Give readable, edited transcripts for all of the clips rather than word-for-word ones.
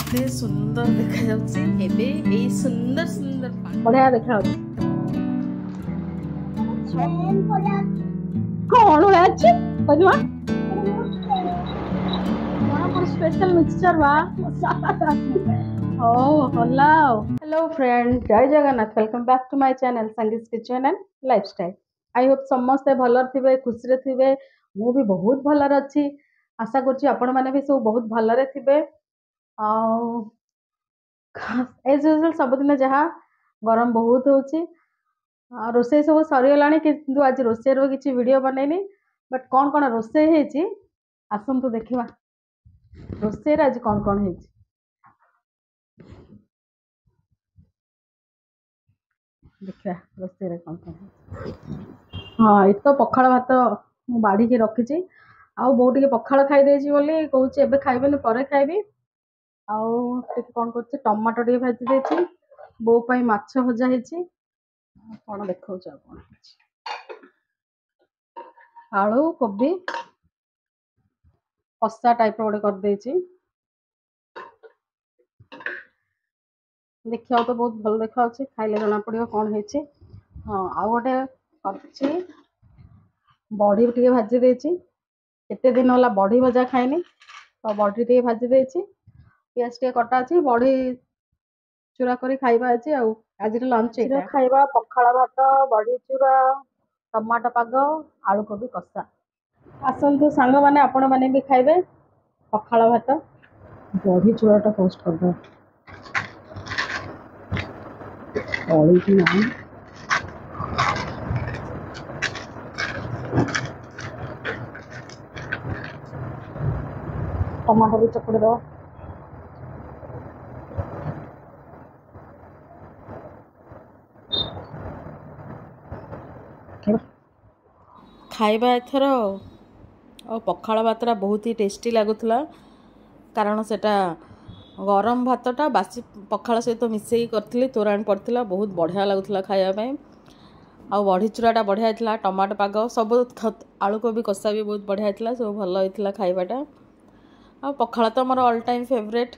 एते सुंदर देखा जाउछि एबे एई सुंदर सुंदर बढ़िया देखा जाउछि कौन हो अछि बजुआ कौन पर स्पेशल मिक्सचर बा ओ होला हेलो फ्रेंड जय Jagannath welcome back to my channel Sangeet kitchen and lifestyle I hope समस्ते भलर थिबे खुशी रे थिबे मु भी बहुत भलर अछि आशा करछि आपण माने भी सब बहुत भलरे थिबे एज यूजुअल सबुदिन जहाँ गरम बहुत होची रोषे सब सरीगलानी किंतु आज रोषे किसी वीडियो बनैनी बट कौन कौन रोषे हेची आसंतु देखिबा रोषे आज कौन कौन हेची देखिबा रोषे रे कौन कौन हाँ ये तो पखाल भात मु बाढ़ी के रखी आउ बहुत टे पखाल खाई देछि बोली कहूँ एबे खाइबेनि परे खाइबी आउ कौन कर टमाटो टे भाजी देछि बो पाई माछ भजा हेछि कौन देखौ कौन आलू कोबी कषा टाइप रोटे कर देछि देखिया तो बहुत भल देखा खाइले जना पड़ो कौन है हाँ आउ गोटे कर बड़ी टे भाजी देछि केते दिन होला बड़ी भजा खाइनी तो बड़ी टे भाजी देछि पियाज टे कटा अछि बड़ी चूरा करी खाइबा अछि आज लंच खाइबा पखाल भात बड़ी चूरा टमाटो पाग आलू कोबी कषा आसतु सांग माने आपण माने भी खाइबे पखाल भात बड़ी चूराटा पोस्ट कर दो टमाटो भी चकुड़ी दो खाइबा एथर और पखाल भातटा बहुत ही टेस्टी लगुला कारण सेटा गरम भातटा बासी पखाल सहित मिसई करी तोराण पड़ता बहुत बढ़िया लगुला खायापी आ बड़ी चूराटा बढ़िया था टमाटो पाग सब आलू कोबी कषा भी बहुत बढ़िया था सब भल होता खाइबाटा आ पखाल तो मोर ऑल टाइम फेवरेट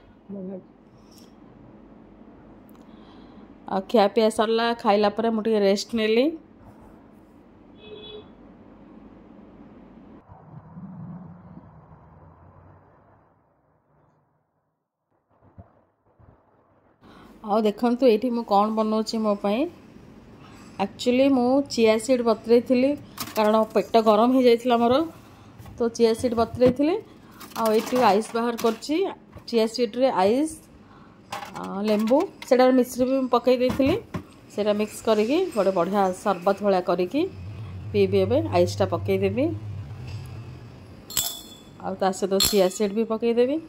आ खिया पिया सरला खाइला परे मुझे रेस्ट नेली आ देखंतु एठी मु कौन बनाऊँगी मो पाई एक्चुअली मु चिया सीड बतरे थी कारण पेट गरम हो जाइला मोर तो चिया सीड बतरे थी आईटी आइस बाहर करची चिया सीड रे आइस लेंबू सेटार मिश्री भी पकई देइथिली सेटा मिक्स करिकी गोटे बढ़िया सरबत भलिया करिकी पीबी एबे आइसटा पकई देबी आ ता सहित चिया सीड भी पकई देबी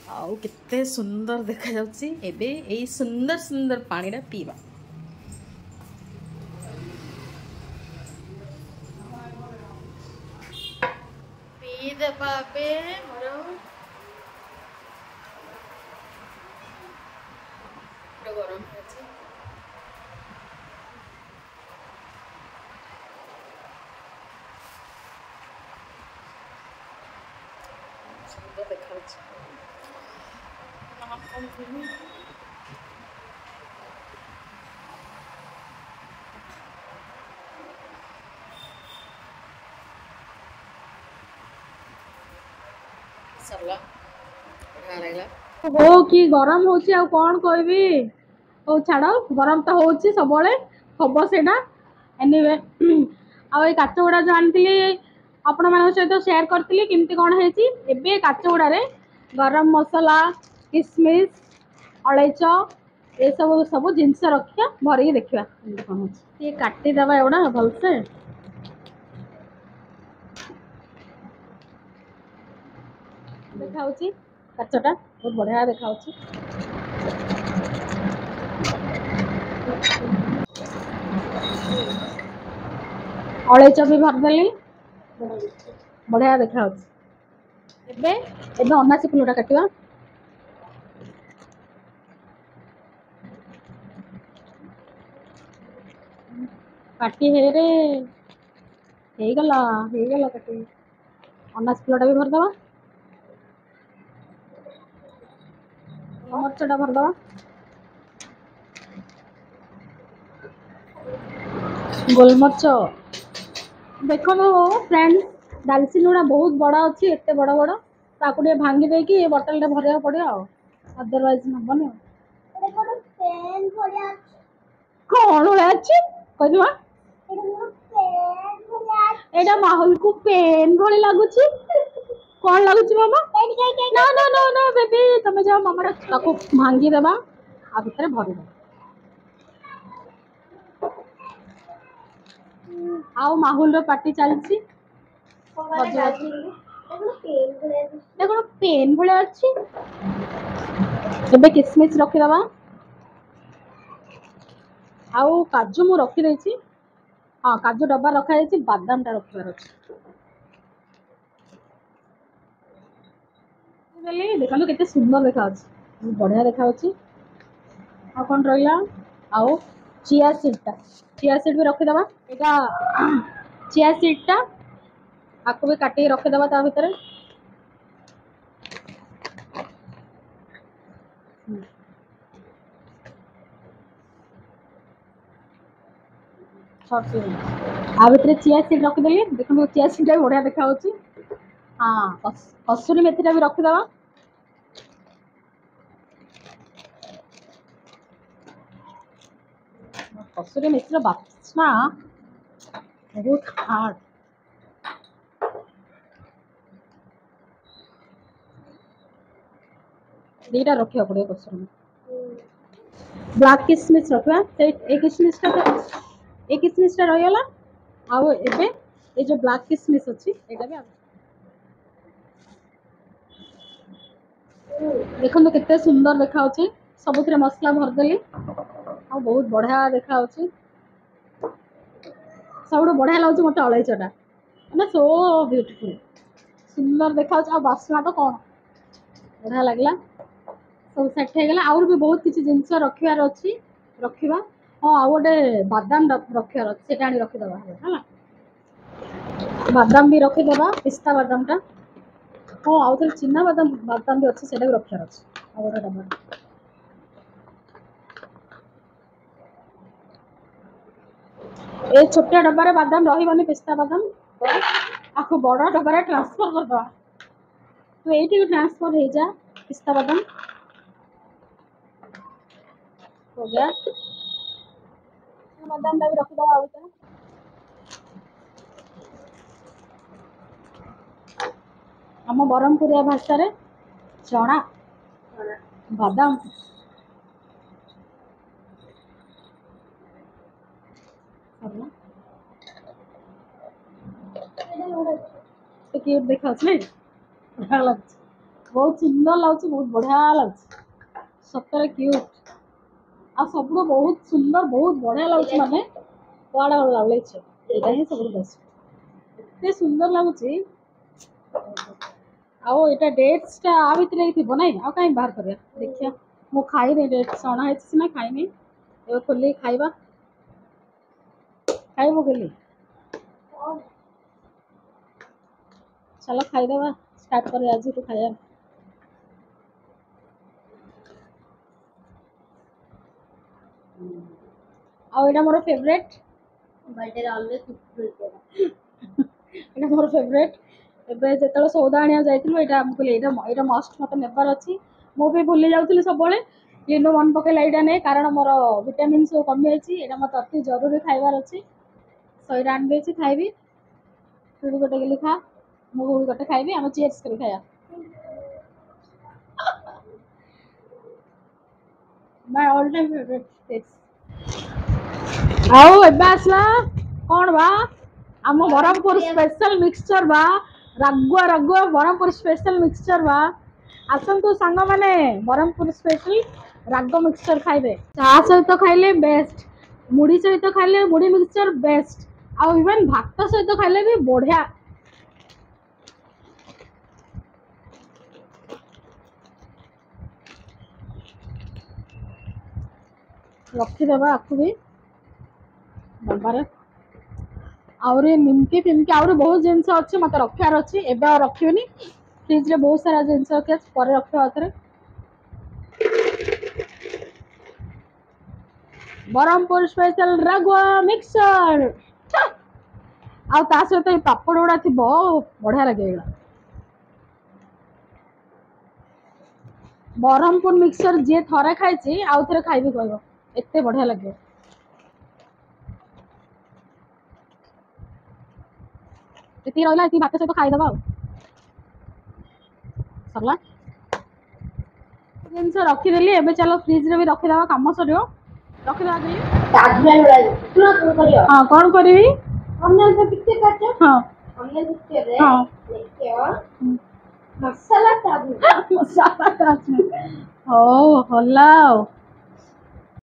आउ कितने सुंदर देखा जाउछि एबे एई सुंदर सुंदर पानीटा पीबा पी दे पापे मोर गरम है सुंदर देखा हो कि गरम होची आ कौन कहबी हो छाड़ गरम तो होची सब हम सेटा एनीवे आ काचगुड़ा जो आनी आपण मान सहित शेयर करी केमती कौन है काचगुड़ा गरम मसला किसमिश अलैच ये सब सब जिनस रखिया भर देखा कौन ये काटिदेवा एगुड़ा भलसे देखा काचटा बहुत बढ़िया देखा ଅଳେଇଚ ବି ଭରିଦେଲି। ବଢିଆ ଦେଖାଯାଉଛି। ଏବେ ଏବେ ଅନାସୀ ଫୁଲଟା କାଟିବା। କାଟି ହେଇଗଲା ହେଇଗଲା କାଟି। ଅନାସୀ ଫୁଲଟା ବି ଭରିଦେବା। ମରିଚଟା ଭରିଦେବା। ଗୋଲମରିଚ ଦେଖନ୍ତୁ ଫ୍ରେଣ୍ଡ, ଡାଲଚିନି ଗୁଡ଼ା ବହୁତ ବଡ଼ ଅଛି, ଏତେ ବଡ଼ ବଡ଼। ତାକୁ ଟିକେ ଭାଙ୍ଗି ଦେଇକି ଏ ବୋଟଲଟା ଭରିବାକୁ ପଡ଼ିବ ଆଉ, ଅଦରୱାଇଜ ହବନି ଆଉ। କଣ ଭଳିଆ ଅଛି କହିଦେବା? ଏଇଟା ମାହୁଲକୁ ପେନ୍ ଭଳି ଲାଗୁଛି। କଣ ଲାଗୁଛି ମାମା? ନା ନା ନା ନା ବେବି, ତମେ ଯାଅ ମାମାର। ତାକୁ ଭାଙ୍ଗିଦେବା, ଆ ଭିତରେ ଭରିଦେବା। ଆଉ ମାହୁଲର ପାର୍ଟି ଚାଲିଛି। କଣ ପେନ୍ ଭଳିଆ ଅଛି। ଏବେ କିସମିସ ରଖିଦବା। ଆଉ କାଜୁ ମୁଁ ରଖିଦେଇଛି। ହଁ, କାଜୁ ଡବା ରଖାଯାଇଛି, ବାଦାମଟା ରଖିବାର ଅଛି। ଦେଖନ୍ତୁ କେତେ ସୁନ୍ଦର ଦେଖାଯାଉଛି, ବଢିଆ ଦେଖାଯାଉଛି। ଆଉ କଣ ରହିଲା? ଆଉ ଚିଆ ସିଡ୍ଟା, ଚିଆ ସିଡ୍ ବି ରଖିଦବା। ଏଇଟା ଚିଆ ସିଡ୍ଟା, ଆକୁ ବି କାଟିକି ରଖିଦବା ତା ଭିତରେ। ଆ ଭିତରେ ଚିଆ ସିଡ୍ ରଖିଦେଲି। ଦେଖନ୍ତୁ ଚିଆ ସିଡ୍ଟା ବି ବଢିଆ ଦେଖାଯାଉଛି। ହଁ, କସୁରୀ ମେଥିଟା ବି ରଖିଦବା। କସୁରୀ ମେଥିର ବାସ୍ନା ବହୁତ ହାର୍ଡ। ଦିଟା ରଖିବାକୁ ପଡିବ କସୁରୀ ମେଥି। ବ୍ଲାକ୍ କିସମିସ ରଖିବା। ଏଇ କିସମିସଟା ରହିଗଲା। ଆଉ ଏବେ ଏଇ ଯୋଉ ବ୍ଲାକ୍ କିସମିସ ଅଛି, ଏଇଟା ବି ଦେଖନ୍ତୁ କେତେ ସୁନ୍ଦର ଦେଖାଯାଉଛି। ସବୁଥିରେ ମସଲା ଭରିଦେଲି, ଆଉ ବହୁତ ବଢିଆ ଦେଖାଯାଉଛି। ସବୁଠୁ ବଢିଆ ଲାଗୁଛି ମତେ ଅଳେଇଚଟା, ମାନେ ସୋ ବିୟୁଟିଫୁଲ, ସୁନ୍ଦର ଦେଖାଯାଉଛି। ଆଉ ବାସ୍ନା ତ କଣ, ବଢିଆ ଲାଗିଲା। ସବୁ ସେଟ୍ ହେଇଗଲା। ଆହୁରି ବି ବହୁତ କିଛି ଜିନିଷ ରଖିବାର ଅଛି, ରଖିବା। ହଁ, ଆଉ ଗୋଟେ ବାଦାମ ରଖିବାର ଅଛି, ସେଟା ଆଣି ରଖିଦବା ହେଲା। ବାଦାମ ବି ରଖିଦବା, ପିସ୍ତା ବାଦାମଟା। ହଁ, ଆଉ ଥରେ ଚିନା ବାଦାମ ବି ଅଛି, ସେଇଟା ବି ରଖିବାର ଅଛି ଆଉ ଗୋଟେ ଡବାରେ। ଏ ଛୋଟିଆ ଡବାରେ ବାଦାମ ରହିବନି, ପିସ୍ତା ବାଦାମ। ଆକୁ ବଡ ଡବାରେ ଟ୍ରାନ୍ସଫର କରିଦବା। ତୁ ଏଇଠି ବି ଟ୍ରାନ୍ସଫର ହେଇଯା, ପିସ୍ତା ବାଦାମ। ବାଦାମଟା ବି ରଖିଦବା ଆଉ ଭିତରେ। ଆମ ବ୍ରହ୍ମପୁରିଆ ଭାଷାରେ ଚଣା ବାଦାମ। ଦେଖାଉଛି ନାଇଁ, ବଢିଆ ଲାଗୁଛି, ବହୁତ ସୁନ୍ଦର ଲାଗୁଛି, ବହୁତ ବଢିଆ ଲାଗୁଛି, ସତରେ କ୍ୟୁଟ୍। ଆଉ ସବୁଠୁ ବହୁତ ସୁନ୍ଦର, ବହୁତ ବଢିଆ ଲାଗୁଛି, ମାନେ କୁଆଡେ ଅଳେଇଚ, ଏଇଟା ହିଁ ସବୁଠୁ ବେଷ୍ଟ। ଏତେ ସୁନ୍ଦର ଲାଗୁଛି। ଆଉ ଏଇଟା ଡେଟ୍ସଟା ଆ ଭିତରେ ଥିବ ନାଇଁ, ଆଉ କାହିଁ ବାହାର କରିବା। ଦେଖିବା, ମୁଁ ଖାଇନି, ଡେଟ୍ସ ଅଣା ହେଇଛି ସିନା, ଖାଇନି। ଏବେ ଖୋଲିକି ଖାଇବା। ଖାଇବୁ ବୋଲି ଚାଲ ଖାଇଦେବା, ଷ୍ଟାର୍ଟ କରିବା ଆଜିଠୁ ଖାଇବା। ଆଉ ଏଇଟା ମୋର ଫେଭରେଟ୍। ଏଇଟା ମୋର ଫେଭରେଟ୍। ଏବେ ଯେତେବେଳେ ସଉଦା ଆଣିବାକୁ ଯାଇଥିଲୁ, ଏଇଟା ମୁଁ କହିଲି ଏଇଟା ମଷ୍ଟ ମତେ ନେବାର ଅଛି। ମୁଁ ବି ଭୁଲି ଯାଉଥିଲି ସବୁବେଳେ, କିନ୍ତୁ ମନେ ପକେଇଲା ଏଇଟା ନେଇ, କାରଣ ମୋର ଭିଟାମିନ୍ ସବୁ କମିଯାଇଛି। ଏଇଟା ମତେ ଅତି ଜରୁରୀ ଖାଇବାର ଅଛି। ଏଇଟା ଆଣିଦେଇଛି, ଖାଇବି। ତୁ ବି ଗୋଟେ ଗିଲି ଖା, ମୁଁ ବି ଗୋଟେ ଖାଇବି, ଆମେ ଚିୟର୍ସ କରି ଖାଇବା। My all time favourite. ଆଉ ଏବେ ଆସିଲା କଣ ବା, ଆମ ବ୍ରହ୍ମପୁର ସ୍ପେଶାଲ ମିକ୍ସଚର ବା, ରାଗୁଆ ରାଗୁଆ ବ୍ରହ୍ମପୁର ସ୍ପେଶାଲ ମିକ୍ସଚର ବା। ଆସନ୍ତୁ ସାଙ୍ଗମାନେ, ବ୍ରହ୍ମପୁର ସ୍ପେଶାଲ ରାଗ ମିକ୍ସଚର ଖାଇବେ। ଚା ସହିତ ଖାଇଲେ ବେଷ୍ଟ, ମୁଢି ସହିତ ଖାଇଲେ ମୁଢି ମିକ୍ସଚର ବେଷ୍ଟ, ଆଉ ଇଭେନ୍ ଭାତ ସହିତ ଖାଇଲେ ବି ବଢିଆ। ରଖିଦେବା ଆକୁ ବି ଡବାରେ। ଆହୁରି ନିମକି ଫିମକି ଆହୁରି ବହୁତ ଜିନିଷ ଅଛି ମତେ ରଖିବାର ଅଛି, ଏବେ ଆଉ ରଖିବିନି। ଫ୍ରିଜରେ ବହୁତ ସାରା ଜିନିଷ ରଖି ଅଛି, ପରେ ରଖିବା ଆଉଥରେ। ବ୍ରହ୍ମପୁର ସ୍ପେଶାଲ ରାଗୁଆ ମିକ୍ସଚର, ଆଉ ତା ସହିତ ଏଇ ପାପଡ଼ ଗୁଡା ଥିବ, ବଢିଆ ଲାଗେ ଏଗୁଡା। ବ୍ରହ୍ମପୁର ମିକ୍ସଚର ଯିଏ ଥରେ ଖାଇଛି ଆଉ ଥରେ ଖାଇବି କହିବ, ଏତେ ବଢିଆ ଲାଗେ। ଏତିକି ରହିଲା, ଏତିକି ଭାତ ସହିତ ଖାଇଦବା ଆଉ ସରିଲା। ଜିନିଷ ରଖିଦେଲି, ଏବେ ଚାଲ ଫ୍ରିଜରେ ବି ରଖିଦବା, କାମ ସରିବ। ରଖିଦବା ଦେଲି। ହଁ କଣ କରିବି? ମସଲା ହଉ ହେଲା ଆଉ।